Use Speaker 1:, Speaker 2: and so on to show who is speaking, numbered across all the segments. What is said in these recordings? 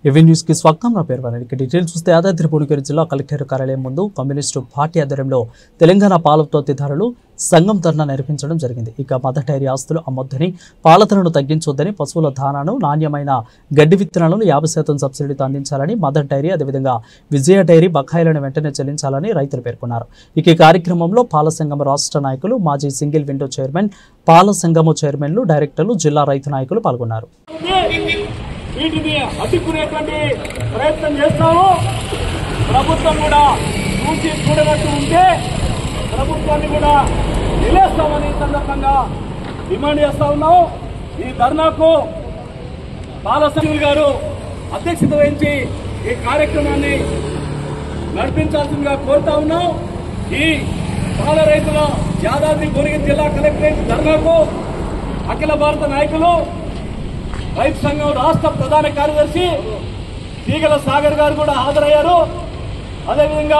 Speaker 1: AV news కి స్వాగతం. నా పేరు వరణి. డీటెయిల్స్ చూస్తే యాదాద్రి భువనగిరి జిల్లా కలెక్టర్ కార్యాలయం ముందు కమ్యూనిస్టు పార్టీ ఆధ్వర్యంలో తెలంగాణ పాల ఉత్పత్తిదారులు సంఘం ధర్నా నిర్వహించడం జరిగింది. ఇక మదర్ డైరీ ఆస్తులు అమ్మొద్దని, పాల ధరను తగ్గించొద్దని, పశువుల దానాను, నాణ్యమైన గడ్డి విత్తనాలను 50% సబ్సిడీతో అందించాలని మదర్ డైరీ, అదేవిధంగా విజయ డైరీ బకాయిలను వెంటనే చెల్లించాలని రైతులు పేర్కొన్నారు. ఇక ఈ కార్యక్రమంలో పాల సంఘం రాష్ట్ర నాయకులు, మాజీ సింగిల్ విండో చైర్మన్, పాల సంఘము చైర్మన్లు, డైరెక్టర్లు, జిల్లా రైతు నాయకులు పాల్గొన్నారు.
Speaker 2: వీటిని అడ్డుకునేటువంటి ప్రయత్నం చేస్తాము. ప్రభుత్వం కూడా చూసి చూడనట్టు ఉంటే ప్రభుత్వాన్ని కూడా నిలేస్తామని సందర్భంగా డిమాండ్ చేస్తా ఉన్నాం. ఈ ధర్నాకు బాలసంగ గారు అధ్యక్షత వహించి ఈ కార్యక్రమాన్ని నడిపించాల్సిందిగా కోరుతా ఉన్నాం. ఈ పాల రైతుల యాదాద్రి భువనగిరి జిల్లా కలెక్టరేట్ ధర్నాకు అఖిల భారత నాయకులు, రైతు సంఘం రాష్ట్ర ప్రధాన కార్యదర్శి తీగల సాగర్ గారు కూడా హాజరయ్యారు. అదేవిధంగా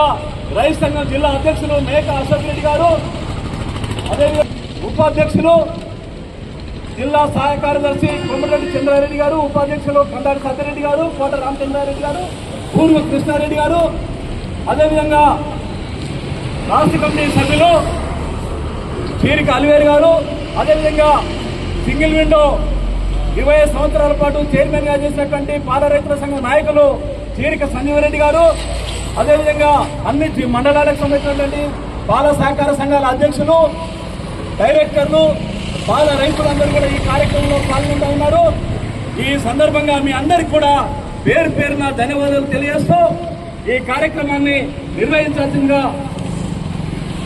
Speaker 2: రైతు సంఘం జిల్లా అధ్యక్షులు మేక అశోక్ రెడ్డి గారు, అదేవిధంగా ఉపాధ్యక్షులు జిల్లా సహాయ కార్యదర్శి కొమ్మరెడ్డి చంద్రారెడ్డి గారు, ఉపాధ్యక్షులు కందారి సత్యరెడ్డి గారు, కోట రామచంద్రారెడ్డి గారు, పూర్వ కృష్ణారెడ్డి గారు, అదేవిధంగా రాష్ట్ర కమిటీ సభ్యులు చీరిక అలివేరు గారు, అదేవిధంగా సింగిల్ విండో 20 సంవత్సరాల పాటు చైర్మన్ గా చేసినటువంటి పాల రైతుల సంఘం నాయకులు చీరిక సంజీవరెడ్డి గారు, అదేవిధంగా అన్ని మండలాలకు సంబంధించినటువంటి పాల సహకార సంఘాల అధ్యక్షులు, డైరెక్టర్లు, పాల రైతులందరూ కూడా ఈ కార్యక్రమంలో పాల్గొంటూ ఉన్నారు. ఈ సందర్భంగా మీ అందరికీ కూడా పేరు పేరున ధన్యవాదాలు తెలియజేస్తూ ఈ కార్యక్రమాన్ని నిర్వహించాల్సిందిగా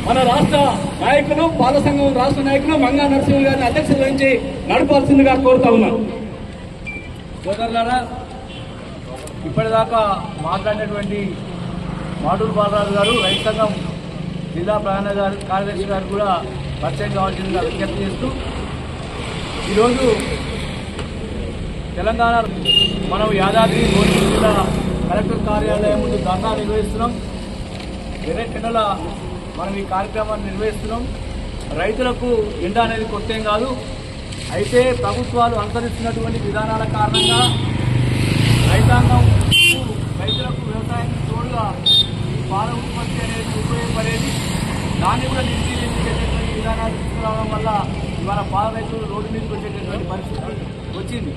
Speaker 2: మన రాష్ట్ర నాయకులు, పాల సంఘం రాష్ట్ర నాయకులు మంగా నరసింహ గారిని అధ్యక్షత వహించి నడపాల్సిందిగా కోరుతా ఉన్నాను.
Speaker 3: సోదరులారా, ఇప్పటిదాకా మాట్లాడినటువంటి మాటూరు బాలరాజు గారు, రైతు సంఘం జిల్లా ప్రధాన కార్యదర్శి గారు కూడా పరిచయం కావాల్సిందిగా విజ్ఞప్తి చేస్తూ, ఈరోజు తెలంగాణ మనం యాదాద్రి భువనగిరి జిల్లా కలెక్టర్ కార్యాలయం ముందు ధర్నా నిర్వహిస్తున్నాం. ఎర్రటెండల మనం ఈ కార్యక్రమాన్ని నిర్వహిస్తున్నాం. రైతులకు ఎండ అనేది కొత్తేం కాదు. అయితే ప్రభుత్వాలు అనుసరిస్తున్నటువంటి విధానాల కారణంగా రైతాంగం రైతులకు వ్యవసాయానికి తోడుగా ఈ పాల ఉత్పత్తి అనేది ఉపయోగపడేది. దాన్ని కూడా నిర్వహించేటటువంటి విధానాలు తీసుకురావడం వల్ల ఇవాళ పాల రైతులు రోడ్డు మీదకి వచ్చేటటువంటి పరిస్థితి వచ్చింది.